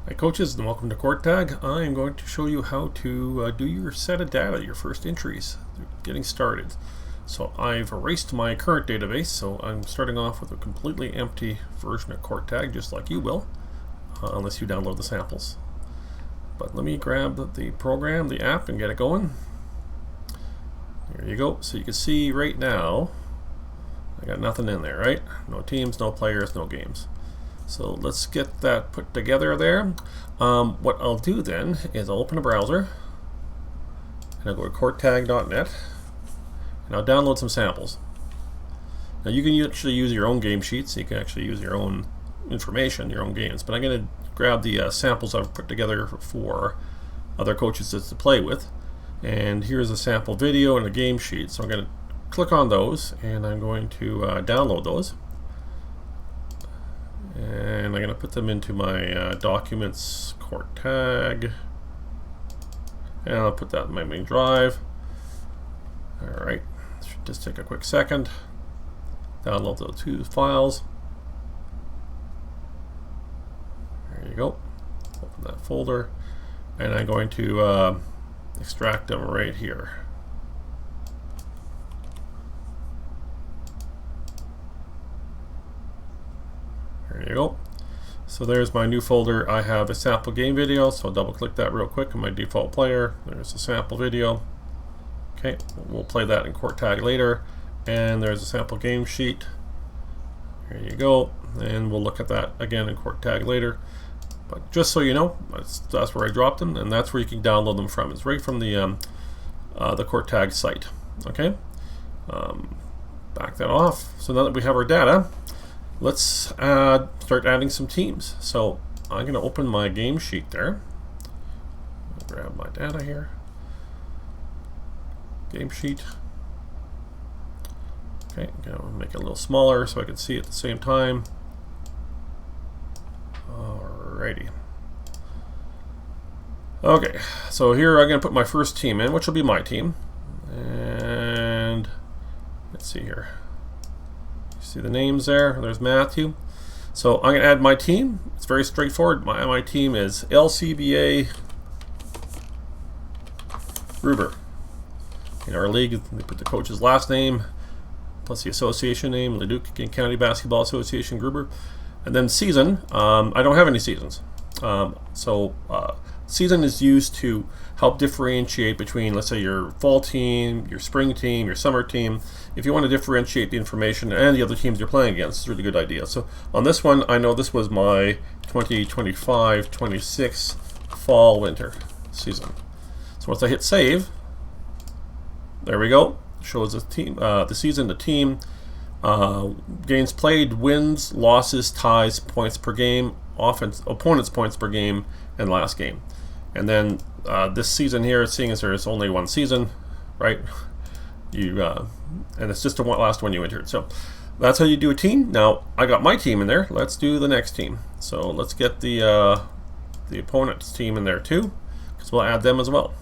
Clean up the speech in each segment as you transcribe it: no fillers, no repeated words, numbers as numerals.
Hi coaches, and welcome to CourtTag. I am going to show you how to do your set of data, your first entries, getting started. So I've erased my current database, so I'm starting off with a completely empty version of CourtTag, just like you will, unless you download the samples. But let me grab the program, the app, and get it going. There you go. So you can see right now, I got nothing in there, right? No teams, no players, no games. So let's get that put together there. What I'll do then is I'll open a browser and I'll go to courttag.net and I'll download some samples. Now you can actually use your own game sheets, you can actually use your own information, your own games, but I'm going to grab the samples I've put together for other coaches to play with. And here's a sample video and a game sheet, so I'm going to click on those and I'm going to download those. And I'm going to put them into my documents, CourtTag, and I'll put that in my main drive. Alright, should just take a quick second. Download those two files. There you go. Open that folder, and I'm going to extract them right here. There you go. So there's my new folder. I have a sample game video, so I'll double click that real quick on my default player. There's a sample video. Okay, we'll play that in CourtTag later. And there's a sample game sheet. There you go. And we'll look at that again in CourtTag later. But just so you know, that's where I dropped them, and that's where you can download them from. It's right from the CourtTag site. Okay. Back that off. So now that we have our data, let's start adding some teams. So I'm going to open my game sheet there. I'll grab my data here. Game sheet. Okay, I'm going to make it a little smaller so I can see it at the same time. Alrighty. Okay, so here I'm going to put my first team in, which will be my team. And let's see here. See the names there? There's Matthew. So I'm going to add my team. It's very straightforward. My team is LCBA Gruber. In our league, they put the coach's last name plus the association name, Leduc County Basketball Association Gruber. And then season, I don't have any seasons. Season is used to help differentiate between, let's say, your fall team, your spring team, your summer team. If you want to differentiate the information and the other teams you're playing against, it's a really good idea. So on this one, I know this was my 2025-26 fall-winter season. So once I hit save, there we go. It shows the team, the season, the team, games played, wins, losses, ties, points per game, opponents' points per game, and last game. And then this season here, seeing as there's only one season, right? And it's just the last one you entered. So that's how you do a team. Now I got my team in there. Let's do the next team. So let's get the opponent's team in there too, because we'll add them as well.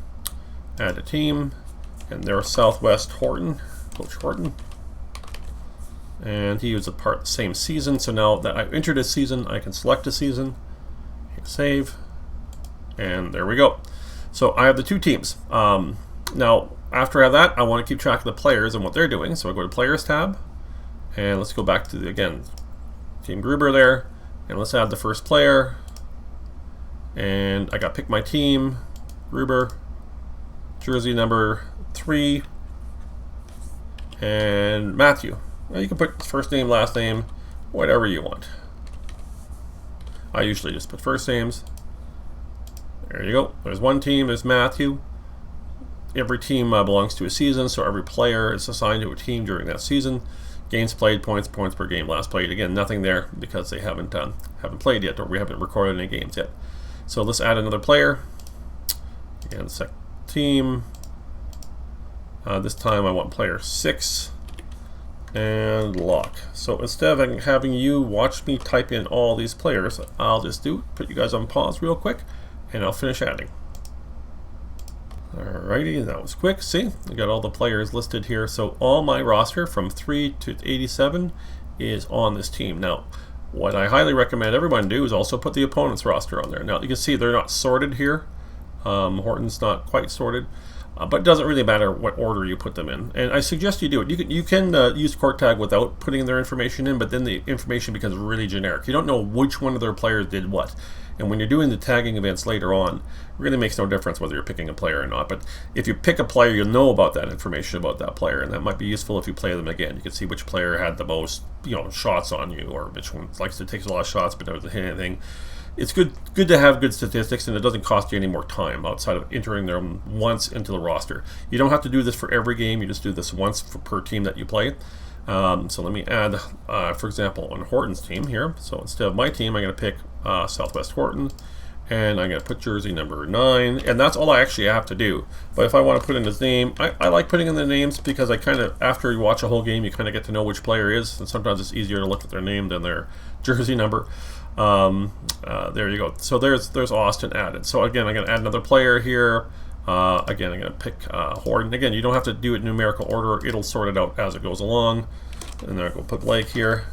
Add a team, and there's Southwest Horton, Coach Horton. And he was a part of the same season. So now that I've entered a season, I can select a season, hit save, and there we go. So I have the two teams. Now, after I have that, I want to keep track of the players and what they're doing. So I go to Players tab, and let's go back to again, Team Gruber there, and let's add the first player. And I got to pick my team, Gruber, jersey number 3, and Matthew. Well, you can put first name, last name, whatever you want. I usually just put first names. There you go. There's one team, there's Matthew. Every team belongs to a season, so every player is assigned to a team during that season. Games played, points per game, last played. Again, nothing there because they haven't played yet, or we haven't recorded any games yet. So let's add another player. Again, second team. This time I want player 6. And lock. So instead of having you watch me type in all these players, I'll just put you guys on pause real quick, and I'll finish adding. Alrighty, that was quick. See, I got all the players listed here. So all my roster from 3 to 87 is on this team. Now, what I highly recommend everyone do is also put the opponent's roster on there. Now you can see they're not sorted here. Horton's not quite sorted, but it doesn't really matter what order you put them in. And I suggest you do it. You can use CourtTag without putting their information in, but then the information becomes really generic. You don't know which one of their players did what. And when you're doing the tagging events later on, it really makes no difference whether you're picking a player or not. But if you pick a player, you'll know about that information about that player, and that might be useful if you play them again. You can see which player had the most, shots on you, or which one likes to take a lot of shots but doesn't hit anything. It's good to have good statistics, and it doesn't cost you any more time outside of entering them once into the roster. You don't have to do this for every game. You just do this once per team that you play. So let me add, for example, on Horton's team here. So instead of my team, I'm going to pick Southwest Horton, and I'm going to put jersey number 9, and that's all I actually have to do. But if I want to put in his name, I like putting in the names because I kind of, after you watch a whole game, you kind of get to know which player is, and sometimes it's easier to look at their name than their jersey number. There you go. So there's Austin added. So again, I'm going to add another player here. Again, I'm going to pick Horton. Again, you don't have to do it in numerical order. It'll sort it out as it goes along. And then I'll go put Blake here.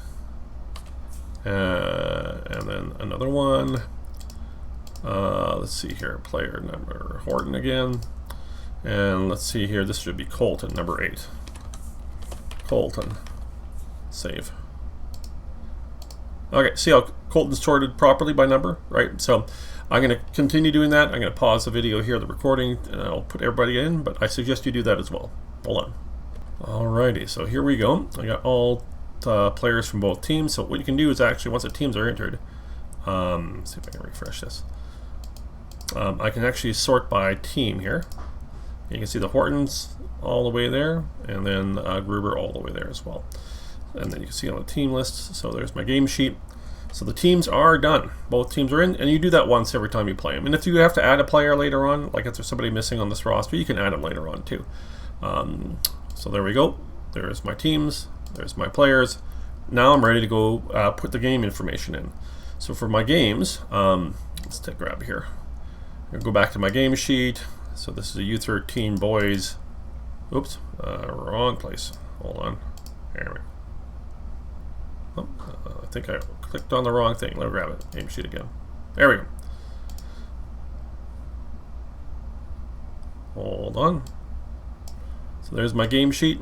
And then another one. Let's see here. Player number Horton again. And let's see here. This should be Colton, number 8. Colton. Save. Okay, see how Colton's sorted properly by number, right? So I'm going to continue doing that. I'm going to pause the video here, the recording, and I'll put everybody in, but I suggest you do that as well. Hold on. Alrighty, so here we go. I got all players from both teams. So what you can do is actually, once the teams are entered, see if I can refresh this. I can actually sort by team here. You can see the Hortons all the way there, and then Gruber all the way there as well. And then you can see on the team list, so there's my game sheet. So the teams are done. Both teams are in, and you do that once every time you play them. And if you have to add a player later on, like if there's somebody missing on this roster, you can add them later on too. So there we go. There's my teams. There's my players. Now I'm ready to go put the game information in. So for my games, let's grab here. I'm going to go back to my game sheet. So this is a U13 boys. Oops, wrong place. Hold on. There we go. Oh, I think I clicked on the wrong thing. Let me grab it. Game sheet again. There we go. Hold on. So there's my game sheet.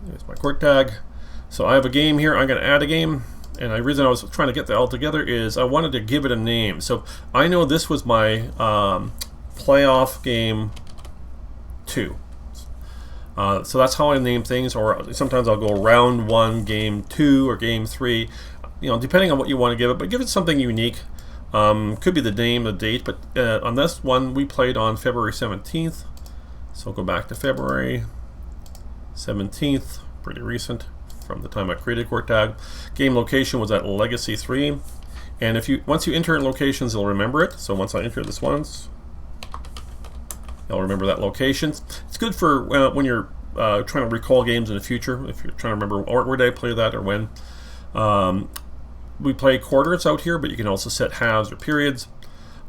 There's my CourtTag. So I have a game here. I'm going to add a game. And the reason I was trying to get that all together is I wanted to give it a name. So I know this was my playoff game 2. So that's how I name things, or sometimes I'll go round 1, game 2, or game 3, depending on what you want to give it, but give it something unique. Could be the name, the date, but on this one we played on February 17th, so I'll go back to February 17th, pretty recent from the time I created CourtTag. Game location was at Legacy 3, and once you enter in locations, it'll remember it. So once I enter this once, you'll remember that location. It's good for when you're trying to recall games in the future, if you're trying to remember where did I play that or when. We play quarters out here, but you can also set halves or periods.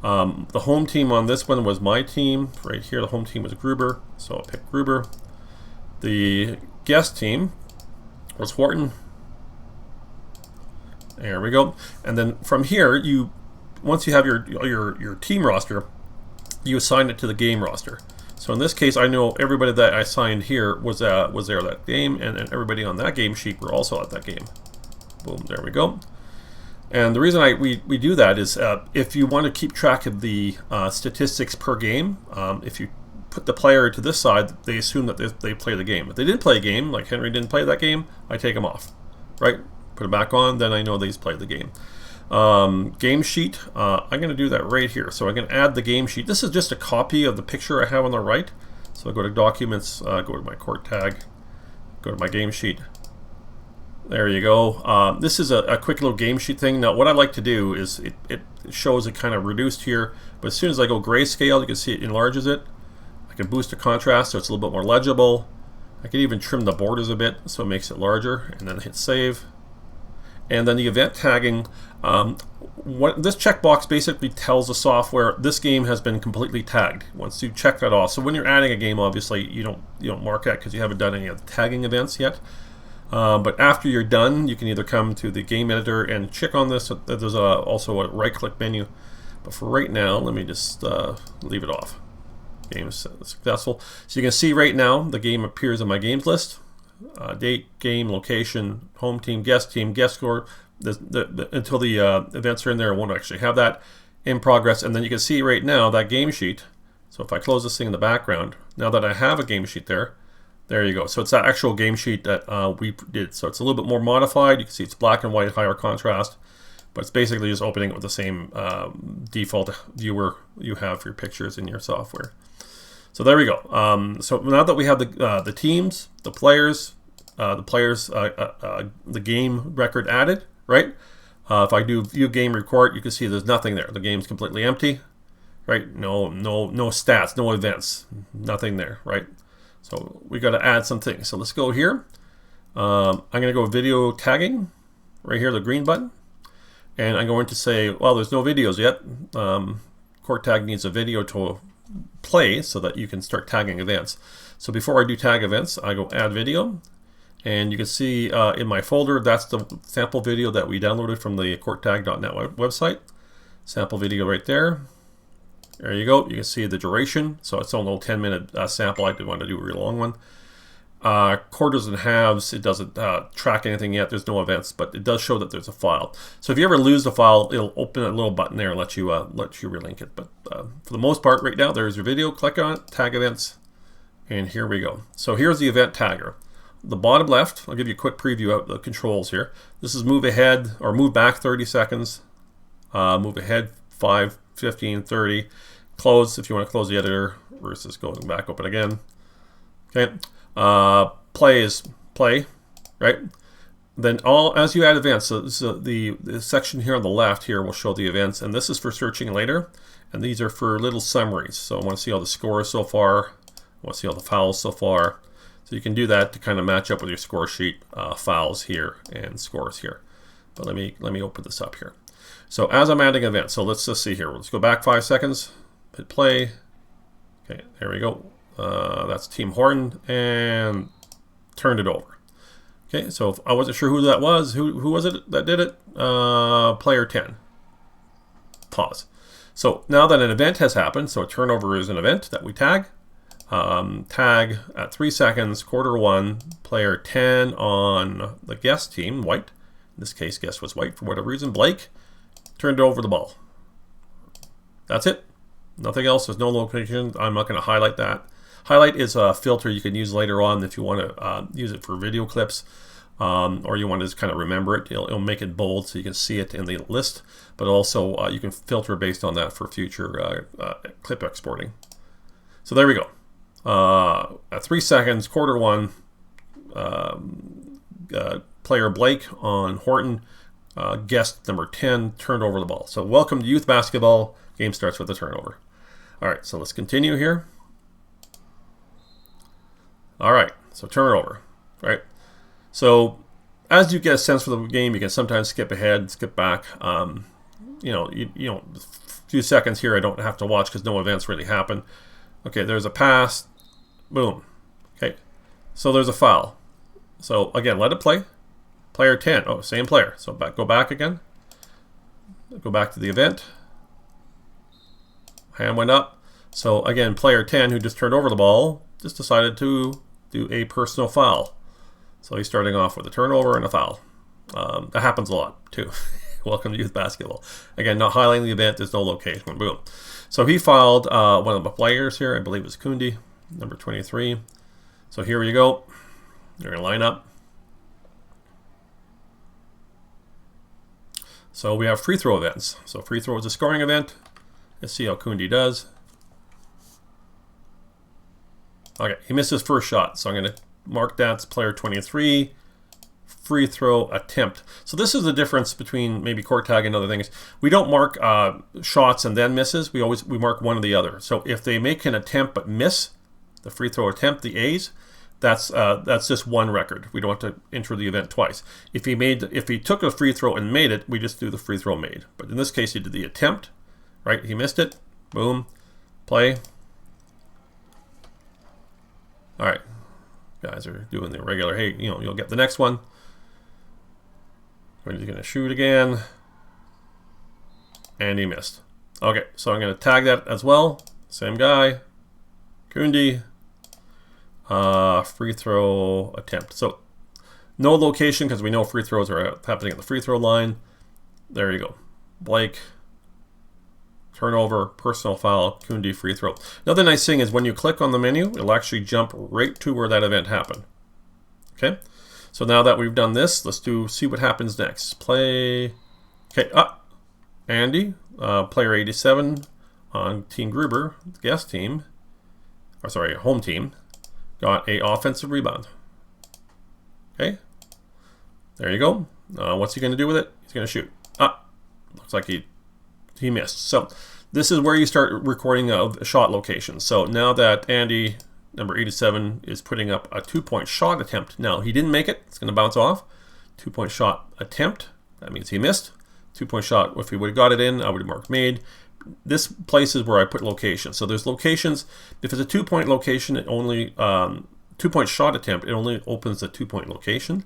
The home team on this one was my team. Right here, the home team was Gruber, so I'll pick Gruber. The guest team was Horton. There we go. And then from here, once you have your team roster, you assign it to the game roster. So in this case, I know everybody that I signed here was there that game, and everybody on that game sheet were also at that game. Boom, there we go. And the reason we do that is if you want to keep track of the statistics per game, if you put the player to this side, they assume that they play the game. If they didn't play a game, like Henry didn't play that game, I take them off, right? Put it back on, then I know they've played the game. Game sheet, I'm going to do that right here. So I'm going to add the game sheet. This is just a copy of the picture I have on the right. So I go to Documents, go to my CourtTag, go to my game sheet. There you go. This is a quick little game sheet thing. Now what I like to do is it shows it kind of reduced here, but as soon as I go grayscale, you can see it enlarges it. I can boost the contrast so it's a little bit more legible. I can even trim the borders a bit so it makes it larger, and then hit save. And then the event tagging, this checkbox basically tells the software this game has been completely tagged. Once you check that off, so when you're adding a game, obviously you don't mark that because you haven't done any of the tagging events yet. But after you're done, you can either come to the game editor and check on this. There's also a right-click menu. But for right now, let me just leave it off. Game is successful. So you can see right now the game appears in my games list. Date, game, location, home team, guest score. Until the events are in there, I won't actually have that in progress. And then you can see right now that game sheet. So if I close this thing in the background, now that I have a game sheet there you go. So it's that actual game sheet that we did. So it's a little bit more modified. You can see it's black and white, higher contrast. But it's basically just opening it with the same default viewer you have for your pictures in your software. So there we go. So now that we have the teams, the players, the game record added, right? If I do view game report, you can see there's nothing there. The game's completely empty, right? No stats, no events, nothing there, right? So we got to add some things. So let's go here. I'm going to go video tagging, right here, the green button. And I'm going to say, well, there's no videos yet. CourtTag needs a video to play so that you can start tagging events. So before I do tag events, I go add video. And you can see in my folder, that's the sample video that we downloaded from the CourtTag.net website. Sample video right there. There you go. You can see the duration. So it's only a 10-minute sample. I didn't want to do a real long one. Quarters and halves, it doesn't track anything yet. There's no events, but it does show that there's a file. So if you ever lose the file, it'll open a little button there and let you relink it. But for the most part, right now, there's your video. Click on it, tag events, and here we go. So here's the event tagger. The bottom left, I'll give you a quick preview of the controls here. This is move ahead or move back 30 seconds, move ahead 5, 15, 30, close if you want to close the editor versus going back open again. Okay. Play is play, right? Then as you add events, so the section here on the left here will show the events, and this is for searching later, and these are for little summaries. So I want to see all the scores so far. I want to see all the fouls so far. So you can do that to kind of match up with your score sheet, fouls here and scores here. But let me open this up here. So as I'm adding events, so let's just see here. Let's go back 5 seconds, hit play. Okay, there we go. That's Team Horton, and turned it over. Okay, so if I wasn't sure who that was, who was it that did it? Player 10. Pause. So now that an event has happened, so a turnover is an event that we tag. Tag at 3 seconds, quarter 1, player 10 on the guest team, white. In this case, guest was white for whatever reason. Blake turned over the ball. That's it. Nothing else. There's no location. I'm not going to highlight that. Highlight is a filter you can use later on if you want to use it for video clips, or you want to just kind of remember it. It'll make it bold so you can see it in the list, but also you can filter based on that for future clip exporting. So there we go. At 3 seconds, quarter 1, player Blake on Horton, guest number 10 turned over the ball. So welcome to youth basketball. Game starts with a turnover. All right, so let's continue here. All right, so turnover, right? So as you get a sense for the game, you can sometimes skip ahead, skip back. You know, a few seconds here I don't have to watch because no events really happen. Okay, there's a pass, boom. Okay, so there's a foul. So again, let it play. Player 10, oh, same player. So go back again. Go back to the event. Hand went up. So again, player 10 who just turned over the ball just decided to do a personal foul. So he's starting off with a turnover and a foul. That happens a lot too. Welcome to youth basketball. Again, not highlighting the event, there's no location. Boom. So he fouled one of the players here, I believe it was Kundi, number 23. So here you go. You're going to line up. So we have free throw events. So free throw is a scoring event. Let's see how Kundi does. Okay, he missed his first shot, so I'm going to mark that's player 23. Free throw attempt. So this is the difference between maybe CourtTag and other things. We don't mark shots and then misses. We mark one or the other. So if they make an attempt but miss the free throw attempt, the A's, that's just one record. We don't have to enter the event twice. If he took a free throw and made it, we just do the free throw made. But in this case, he did the attempt. Right? He missed it. Boom. Play. All right. Guys are doing the regular, hey, you know, you'll get the next one. He's going to shoot again. And he missed. Okay, so I'm going to tag that as well. Same guy. Kundi. Free throw attempt. So no location because we know free throws are happening at the free throw line. There you go. Blake. Turnover, personal foul, Kundi free throw. Another nice thing is when you click on the menu, it'll actually jump right to where that event happened. Okay, so now that we've done this, let's see what happens next. Play. Okay, Andy, player 87 on Team Gruber, guest team, or sorry, home team, got a offensive rebound. Okay, there you go. What's he going to do with it? He's going to shoot. Looks like he missed. So this is where you start recording a shot location. So now that Andy, number 87, is putting up a 2-point shot attempt. Now, he didn't make it. It's going to bounce off. 2-point shot attempt. That means he missed. 2-point shot. If he would have got it in, I would have marked made. This place is where I put location. So there's locations. If it's a 2-point location, it only 2-point shot attempt, it only opens the 2-point location.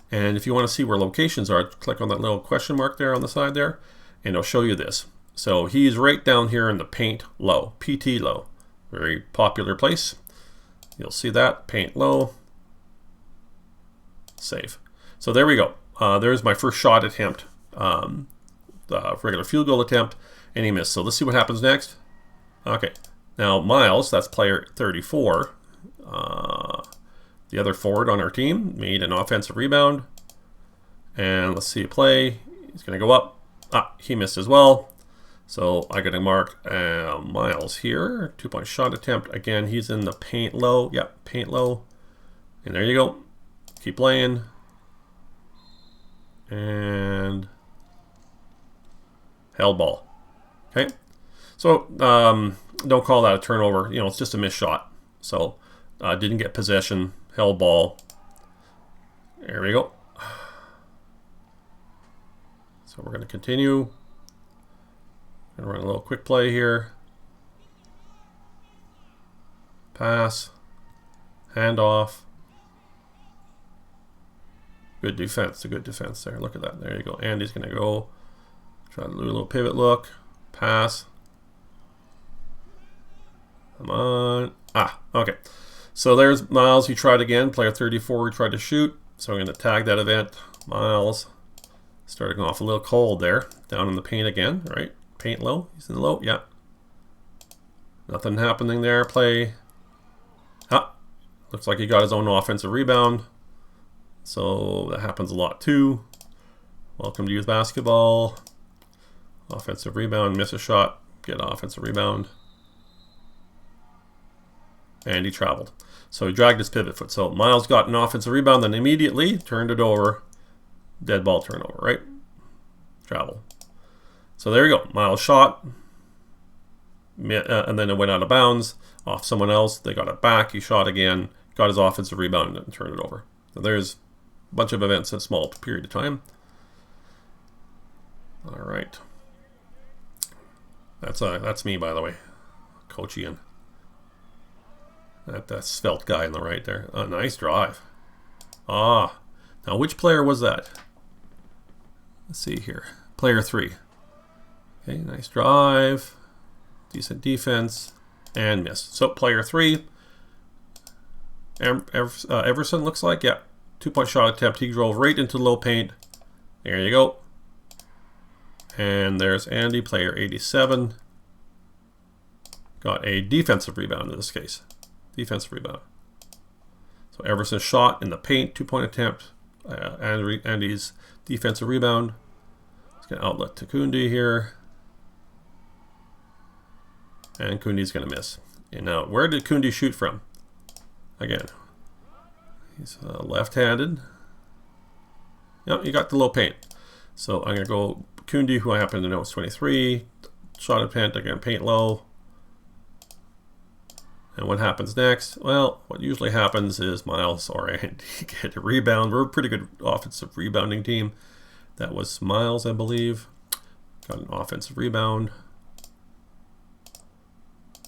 And if you want to see where locations are, click on that little question mark there on the side there, and it'll show you this. So he's right down here in the paint low, PT low. Very popular place. You'll see that, paint low. Save. So there we go. There's my first shot attempt, the regular field goal attempt, and he missed. So let's see what happens next. Okay, now Miles, that's player 34, the other forward on our team, made an offensive rebound. And let's see a play. He's going to go up. He missed as well. So I got to mark Miles here. 2-point shot attempt. Again, he's in the paint low. Yep, paint low. And there you go. Keep playing. And held ball. Okay. So don't call that a turnover. You know, it's just a missed shot. So didn't get possession. Held ball. There we go. So we're going to continue. Gonna run a little quick play here. Pass. Handoff. Good defense. A good defense there. Look at that. There you go. Andy's going to go. Try to do a little pivot look. Pass. Come on. Okay. So there's Miles. He tried again. Player 34. He tried to shoot. So I'm going to tag that event. Miles. Starting off a little cold there. Down in the paint again, right? Paint low. He's in the low. Yeah. Nothing happening there. Play. Looks like he got his own offensive rebound. So that happens a lot too. Welcome to youth basketball. Offensive rebound. Miss a shot. Get an offensive rebound. And he traveled. So he dragged his pivot foot. So Miles got an offensive rebound, then immediately turned it over. Dead ball turnover, right? Travel. So there you go. Miles shot. And then it went out of bounds off someone else. They got it back. He shot again. Got his offensive rebound and turned it over. So there's a bunch of events in a small period of time. All right. That's me, by the way. Coach Ian. That svelte guy on the right there. Nice drive. Now which player was that? Let's see here. Player 3. Okay, nice drive. Decent defense. And miss. So player 3. Everson looks like. Yeah. 2-point shot attempt. He drove right into the low paint. There you go. And there's Andy, player 87. Got a defensive rebound in this case. Defensive rebound. So Everson shot in the paint, 2-point attempt. Andy's defensive rebound. It's going to outlet to Kundi here. And Kundi's going to miss. And now, where did Kundi shoot from? Again, he's left-handed. Yep, you got the low paint. So I'm going to go Kundi, who I happen to know is 23. Shot attempt, again, paint low. And what happens next? Well, what usually happens is Miles or Andy get a rebound. We're a pretty good offensive rebounding team. That was Miles, I believe. Got an offensive rebound.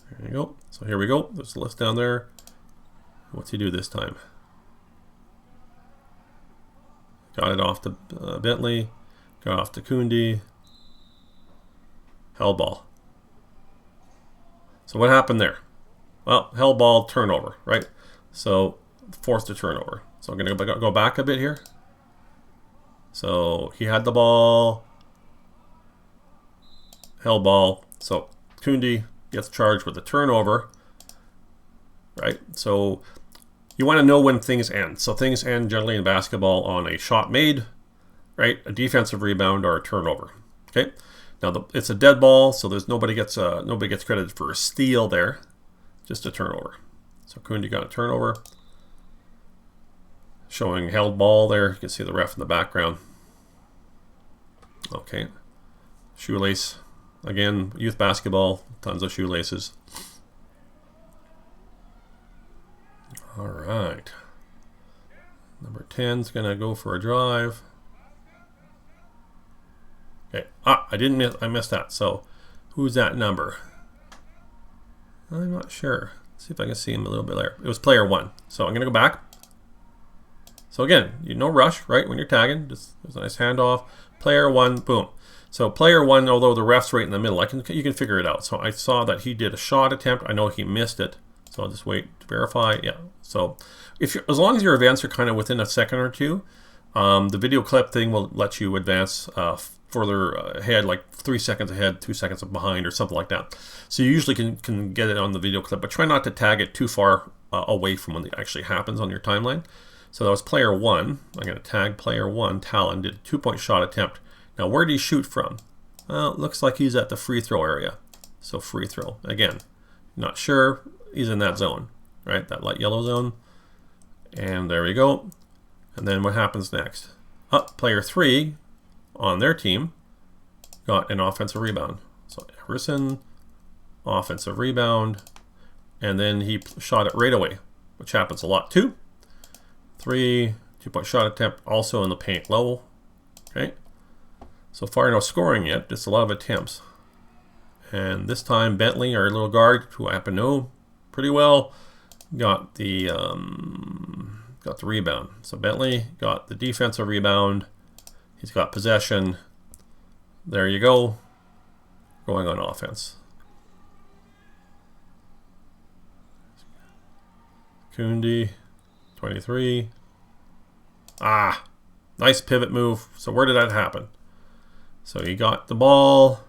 There you go. So here we go. There's the list down there. What's he do this time? got it off to Bentley, got off to Kundi, held ball. So what happened there? Well, held ball, turnover, right? So forced a turnover. So I'm going to go back a bit here. So he had the ball, held ball. So Kundi gets charged with a turnover, right? So you want to know when things end. So things end generally in basketball on a shot made, right? A defensive rebound or a turnover. Okay. Now it's a dead ball, so there's nobody gets credited for a steal there, just a turnover. So Kundi got a turnover. Showing held ball there. You can see the ref in the background. Okay. Shoelace. Again, youth basketball, tons of shoelaces. All right. Number 10's going to go for a drive. Okay. I missed that. So, who's that number? I'm not sure. Let's see if I can see him a little bit there. It was player 1. So, I'm going to go back. So, again, no rush, right? When you're tagging, just there's a nice handoff. Player 1, boom. So, player 1, although the ref's right in the middle, you can figure it out. So, I saw that he did a shot attempt. I know he missed it. So, I'll just wait to verify. Yeah. So, as long as your events are kind of within a second or two, the video clip thing will let you advance further ahead, like 3 seconds ahead, 2 seconds behind, or something like that. So you usually can get it on the video clip, but try not to tag it too far away from when it actually happens on your timeline. So that was player 1. I'm going to tag player 1, Talon, did a 2-point shot attempt. Now where did he shoot from? Well, it looks like he's at the free throw area. So free throw. Again, not sure. He's in that zone, right? That light yellow zone. And there we go. And then what happens next? Player 3 on their team got an offensive rebound. So Everson, offensive rebound, and then he shot it right away, which happens a lot too. 3, 2-point shot attempt, also in the paint low. Okay. So far no scoring yet, just a lot of attempts. And this time Bentley, our little guard, who I happen to know pretty well, got the rebound. So Bentley got the defensive rebound. He's got possession. There you go. Going on offense. Kundi, 23. Nice pivot move. So where did that happen? So he got the ball.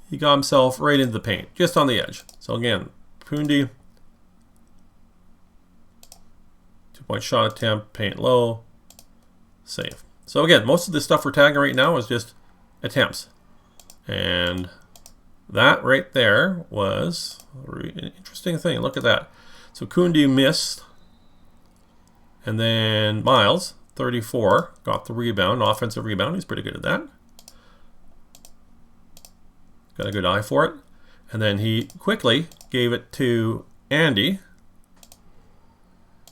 He got himself right into the paint, just on the edge. So again, Kundi, 2-point shot attempt, paint low, save. So again, most of the stuff we're tagging right now is just attempts. And that right there was an interesting thing. Look at that. So Kundi missed. And then Miles, 34, got the rebound, offensive rebound. He's pretty good at that. Got a good eye for it. And then he quickly gave it to Andy.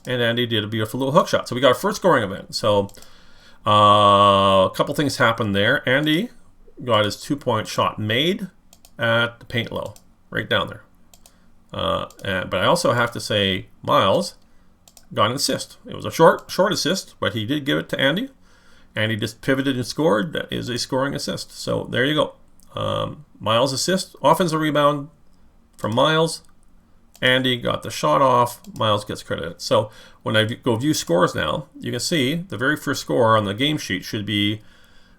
And Andy did a beautiful little hook shot. So we got our first scoring event. So a couple things happened there. Andy got his 2-point shot made at the paint low, right down there. But I also have to say Miles got an assist. It was a short assist, but he did give it to Andy. Andy just pivoted and scored. That is a scoring assist. So there you go. Miles assist, offensive rebound from Miles. Andy got the shot off. Miles gets credit. So when I go view scores now, you can see the very first score on the game sheet should be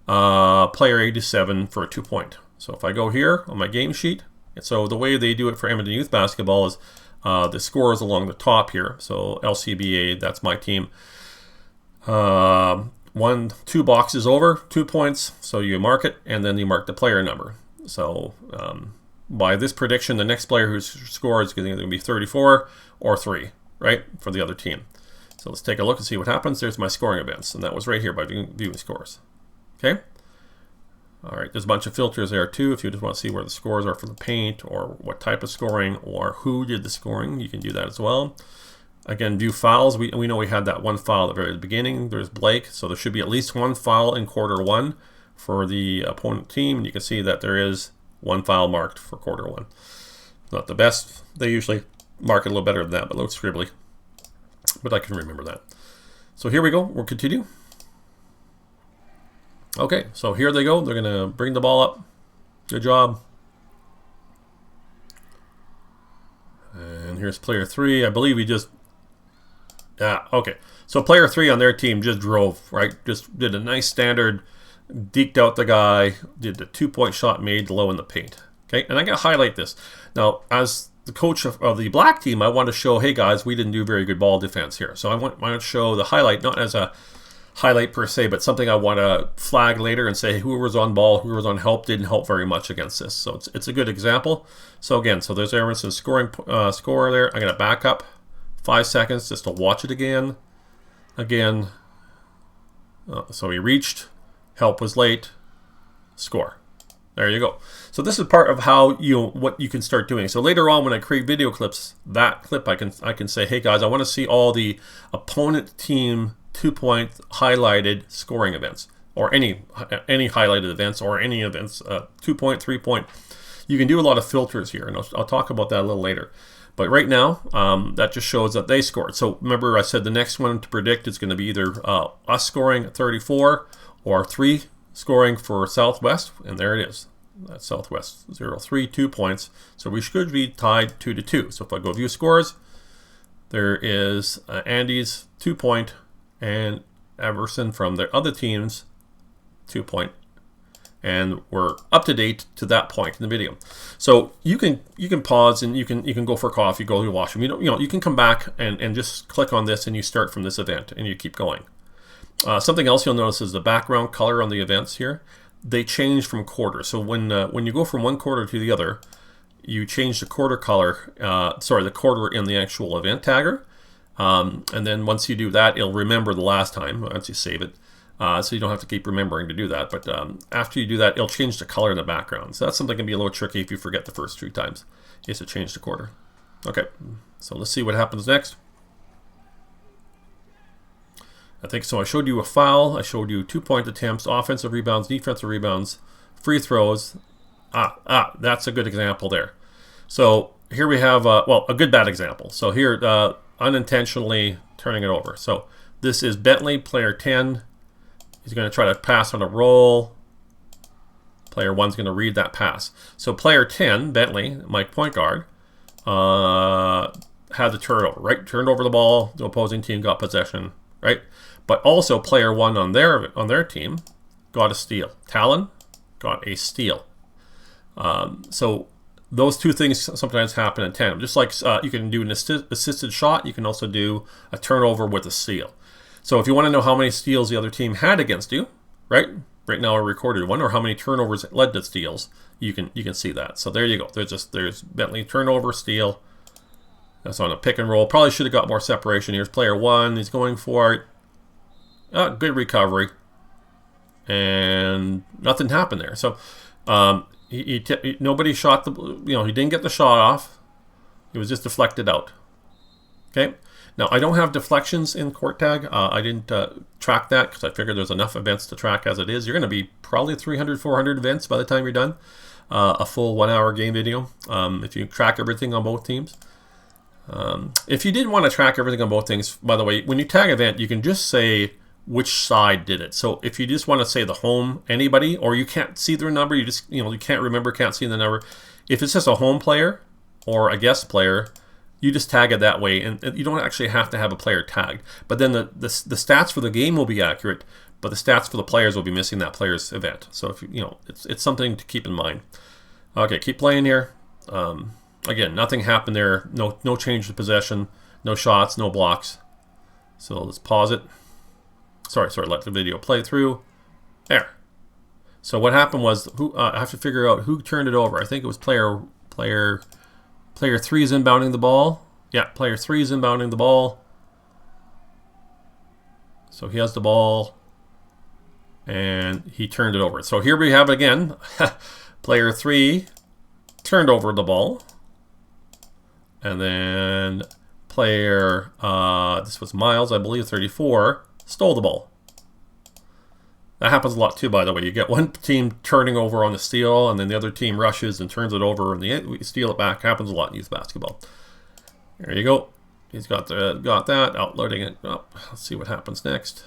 player 87 for a 2-point. So if I go here on my game sheet, and so the way they do it for Edmonton Youth Basketball is the scores along the top here. So LCBA, that's my team. 2 boxes over, 2 points. So you mark it, and then you mark the player number. So by this prediction, the next player who scores is going to be 34 or 3, right, for the other team. So let's take a look and see what happens. There's my scoring events, and that was right here by viewing scores. Okay. All right, there's a bunch of filters there too. If you just want to see where the scores are for the paint or what type of scoring or who did the scoring, you can do that as well. Again, view fouls. We know we had that one foul at the very beginning. There's Blake, so there should be at least 1 foul in quarter 1 for the opponent team. And you can see that there is 1 foul marked for quarter 1. Not the best. They usually mark it a little better than that, but a little scribbly. But I can remember that. So here we go. We'll continue. Okay, so here they go. They're going to bring the ball up. Good job. And here's player 3. I believe he just... okay. So player 3 on their team just drove, right? Just did a nice standard, deked out the guy, did the 2-point shot made low in the paint. Okay, and I got to highlight this. Now, as the coach of the black team, I want to show, hey guys, we didn't do very good ball defense here. So I want to show the highlight, not as a highlight per se, but something I want to flag later and say whoever was on ball, whoever was on help didn't help very much against this. So it's a good example. So again, so there's Emerson's scoring score there. I'm going to back up 5 seconds just to watch it again. So he reached, help was late, score. There you go. So this is part of how what you can start doing. So later on, when I create video clips, that clip I can say, hey guys, I want to see all the opponent team 2-point highlighted scoring events, or any highlighted events, or any events 2-point, 3-point. You can do a lot of filters here, and I'll talk about that a little later. But right now, that just shows that they scored. So remember, I said the next one to predict is going to be either us scoring at 34 or 3 scoring for Southwest, and there it is. That's Southwest 0-3, 2 points. So we should be tied 2-2. So if I go view scores, there is Andy's 2-point and Everson from their other teams 2-point. And we're up to date to that point in the video. So you can pause and you can go for coffee, go to the washroom. You can come back and just click on this and you start from this event and you keep going. Something else you'll notice is the background color on the events here. They change from quarter. So when you go from one quarter to the other, you change the quarter color. The quarter in the actual event tagger. And then once you do that, it'll remember the last time once you save it. So you don't have to keep remembering to do that. But after you do that, it'll change the color in the background. So that's something that can be a little tricky if you forget the first 3 times, is to change the quarter. Okay, so let's see what happens next. I think so. I showed you a foul. I showed you 2-point attempts, offensive rebounds, defensive rebounds, free throws. That's a good example there. So here we have, a good bad example. So here, unintentionally turning it over. So this is Bentley, player 10. He's going to try to pass on a roll. Player 1's going to read that pass. So player 10, Bentley, Mike point guard, had the turnover, right? Turned over the ball. The opposing team got possession, right? But also player 1 on their team got a steal. Talon got a steal. So those 2 things sometimes happen in tandem. Just like you can do an assisted shot, you can also do a turnover with a steal. So if you want to know how many steals the other team had against you, right? Right now I recorded one, or how many turnovers led to steals, you can see that. So there you go. There's Bentley turnover, steal. That's on a pick and roll. Probably should have got more separation. Here's player 1. He's going for it. Good recovery. And nothing happened there. So nobody shot he didn't get the shot off. It was just deflected out. Okay. Now, I don't have deflections in CourtTag. I didn't track that because I figured there's enough events to track as it is. You're going to be probably 300, 400 events by the time you're done. A full 1-hour game video if you track everything on both teams. If you didn't want to track everything on both things, by the way, when you tag event, you can just say which side did it. So if you just want to say the home, anybody, or you can't see their number, you just, you can't remember, can't see the number. If it's just a home player or a guest player, you just tag it that way, and you don't actually have to have a player tagged. But then the stats for the game will be accurate, but the stats for the players will be missing that player's event. So if it's something to keep in mind. Okay, keep playing here. Again, nothing happened there. No change to possession. No shots. No blocks. So let's pause it. Sorry. Let the video play through. There. So what happened was I have to figure out who turned it over. I think it was player 3 is inbounding the ball. Yeah, player 3 is inbounding the ball. So he has the ball, and he turned it over. So here we have it again. Player 3 turned over the ball. And then player, this was Miles, I believe, 34, stole the ball. That happens a lot too, by the way. You get one team turning over on the steal, and then the other team rushes and turns it over, and we steal it back. Happens a lot in youth basketball. There you go. He's got that, outloading it up. Let's see what happens next.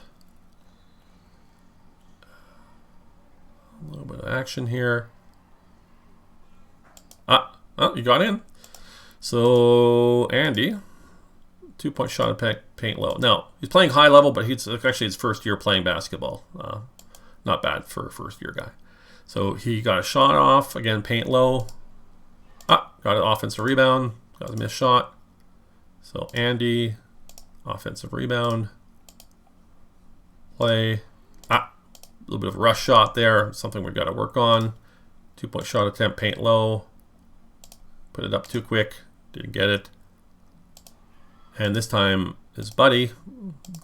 A little bit of action here. Oh, you got in. So Andy, 2-point shot at paint low. Now he's playing high level, but he's actually his first year playing basketball. Not bad for a first year guy. So he got a shot off again, paint low. Got an offensive rebound. Got a missed shot. So Andy, offensive rebound. Play. A little bit of a rush shot there. Something we've got to work on. 2-point shot attempt, paint low. Put it up too quick. Didn't get it. And this time his buddy,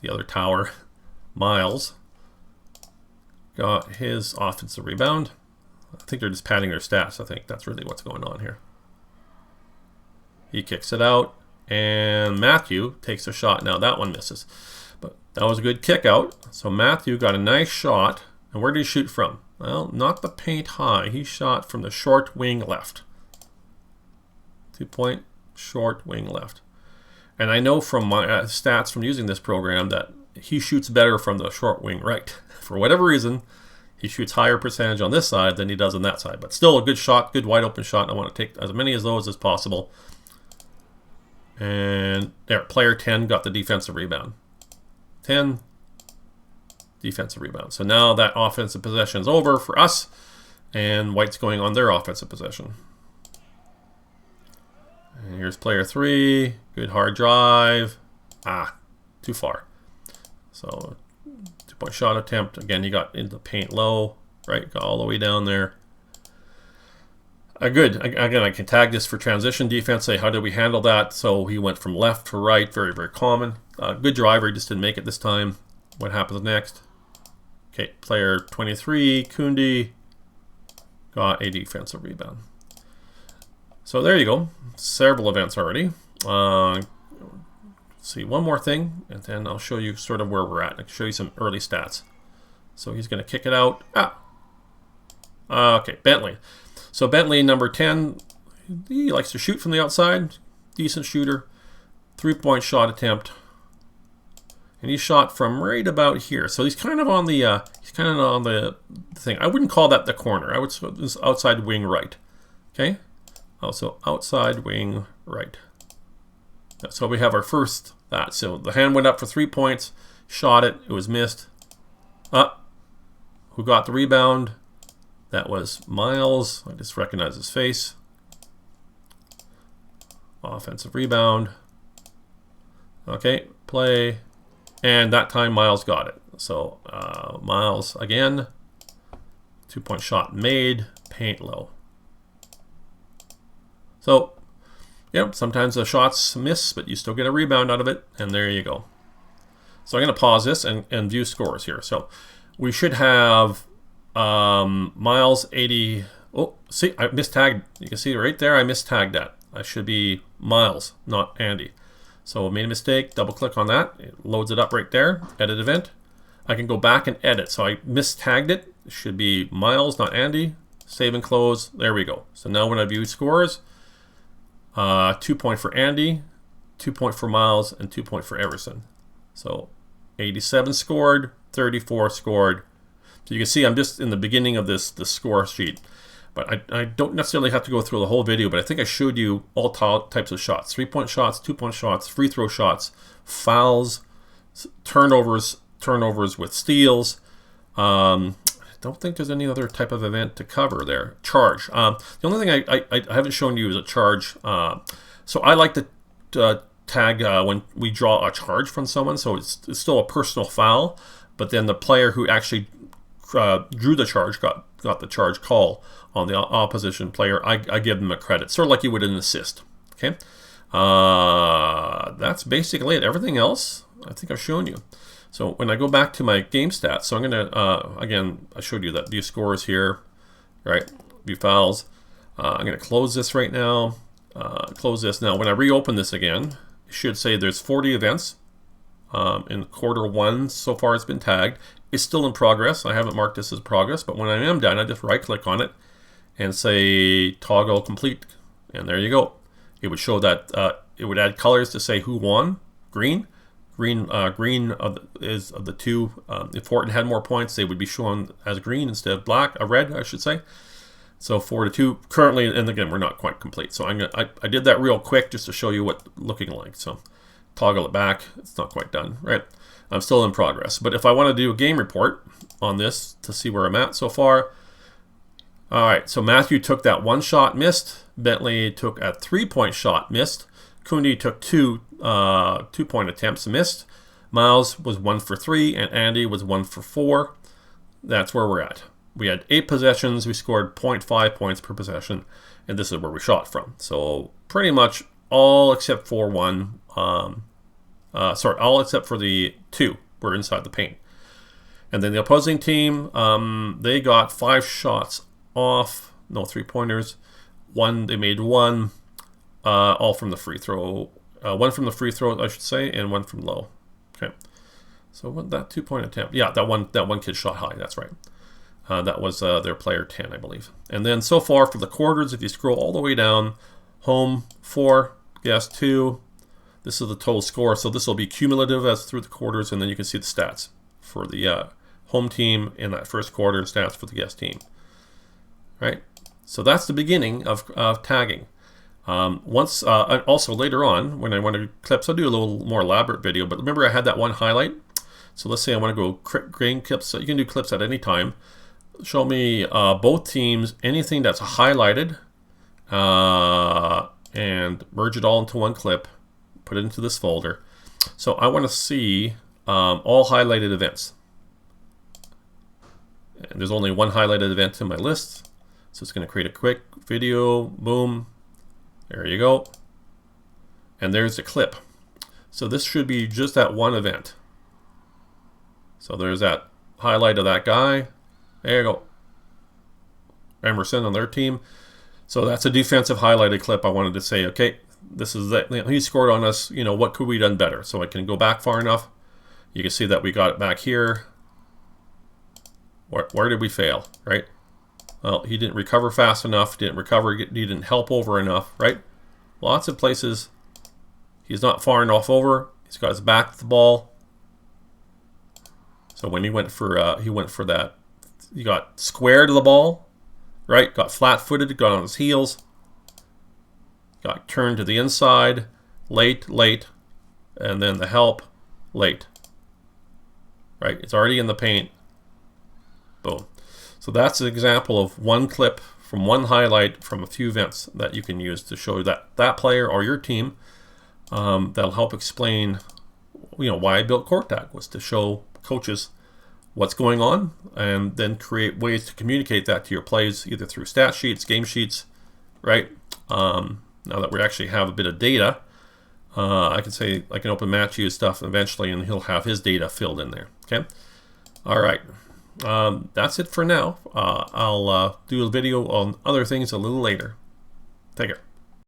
the other tower, Miles, got his offensive rebound. I think they're just padding their stats. I think that's really what's going on here. He kicks it out, and Matthew takes a shot. Now that one misses, but that was a good kick out. So Matthew got a nice shot. And where did he shoot from? Well, not the paint high. He shot from the short wing left. 2-point short wing left. And I know from my stats from using this program that he shoots better from the short wing right. For whatever reason, he shoots higher percentage on this side than he does on that side. But still a good shot, good wide open shot. I want to take as many of those as possible. And there, player 10 got the defensive rebound. 10, defensive rebound. So now that offensive possession is over for us, and White's going on their offensive possession. And here's player 3, good hard drive. Too far. So 2-point shot attempt. Again, he got into paint low, right? Got all the way down there. Good. Again, I can tag this for transition defense. Say, how did we handle that? So he went from left to right. Very, very common. Good driver. He just didn't make it this time. What happens next? Okay, player 23, Kundi, got a defensive rebound. So there you go. Several events already. See, one more thing, and then I'll show you sort of where we're at. I can show you some early stats. So he's going to kick it out. Okay, Bentley. So Bentley, number 10, he likes to shoot from the outside. Decent shooter. 3-point shot attempt. And he shot from right about here. So he's kind of on the thing. I wouldn't call that the corner. I would say this outside wing right. Okay? Also outside wing right. So we have our first that. So the hand went up for 3 points, shot it, it was missed. Who got the rebound? That was Miles. I just recognize his face. Offensive rebound. Okay, play. And that time Miles got it. So Miles again. 2-point shot made. Paint low. So, sometimes the shots miss, but you still get a rebound out of it. And there you go. So I'm going to pause this and view scores here. So we should have Miles 80. Oh, see, I mistagged. You can see right there, I mistagged that. I should be Miles, not Andy. So I made a mistake. Double click on that. It loads it up right there. Edit event. I can go back and edit. So I mistagged it. It should be Miles, not Andy. Save and close. There we go. So now when I view scores, 2-point for Andy, 2-point for Miles, and 2-point for Everson. So 87 scored, 34 scored. So you can see I'm just in the beginning of this score sheet. But I don't necessarily have to go through the whole video, but I think I showed you all types of shots. 3-point shots, 2-point shots, free throw shots, fouls, turnovers with steals. I don't think there's any other type of event to cover there. Charge. The only thing I haven't shown you is a charge. So I like to tag when we draw a charge from someone, so it's still a personal foul, but then the player who actually drew the charge got the charge call on the opposition player. I give them a credit, sort of like you would an assist. Okay, that's basically it. Everything else I think I've shown you. So when I go back to my game stats, so I'm going to, again, I showed you that view scores here, right? View fouls. I'm going to close this right now. Close this. Now, when I reopen this again, it should say there's 40 events. In quarter 1, so far it's been tagged. It's still in progress. I haven't marked this as progress, but when I am done, I just right-click on it and say toggle complete. And there you go. It would show that, it would add colors to say who won, green. Green is of the two. If Horton had more points, they would be shown as green instead of black, red, I should say. So 4-2 currently, and again, we're not quite complete. So I did that real quick just to show you what looking like. So toggle it back. It's not quite done, right? I'm still in progress. But if I want to do a game report on this to see where I'm at so far, all right. So Matthew took that 1 shot, missed. Bentley took a 3-point shot, missed. Kundi took 2 2-point attempts, missed. Miles was 1 for 3, and Andy was 1 for 4. That's where we're at. We had 8 possessions. We scored 0.5 points per possession, and this is where we shot from. So pretty much all except for one. All except for the 2 were inside the paint. And then the opposing team, they got 5 shots off, no 3-pointers. They made 1, all from the free throw. 1 from the free throw, I should say, and 1 from low. Okay. So what that 2-point attempt? Yeah, that one kid shot high. That's right. That was their player 10, I believe. And then so far for the quarters, if you scroll all the way down, home 4, guest 2. This is the total score. So this will be cumulative as through the quarters, and then you can see the stats for the home team in that first quarter, stats for the guest team. Right. So that's the beginning of tagging. Also later on, when I want to clips, I'll do a little more elaborate video. But remember, I had that one highlight. So let's say I want to go grain clips. So you can do clips at any time. Show me both teams, anything that's highlighted, and merge it all into one clip. Put it into this folder. So I want to see all highlighted events. And there's only one highlighted event in my list. So it's going to create a quick video. Boom. There you go. And there's the clip. So this should be just that one event. So there's that highlight of that guy. There you go. Emerson on their team. So that's a defensive highlighted clip. I wanted to say, okay, this is that. He scored on us. What could we done better? So I can go back far enough. You can see that we got it back here. Where did we fail, right? Well, he didn't recover fast enough. He didn't help over enough, right? Lots of places. He's not far enough over. He's got his back to the ball. So when he went for that, he got square to the ball, right? Got flat-footed, got on his heels, got turned to the inside, late, and then the help, late. Right? It's already in the paint. Boom. So that's an example of one clip from one highlight from a few events that you can use to show that player or your team. That'll help explain, why I built CourtTag, was to show coaches what's going on and then create ways to communicate that to your plays, either through stat sheets, game sheets, right? Now that we actually have a bit of data, I can open Matthew's stuff eventually, and he'll have his data filled in there. Okay. All right. That's it for now. I'll do a video on other things a little later. Take care.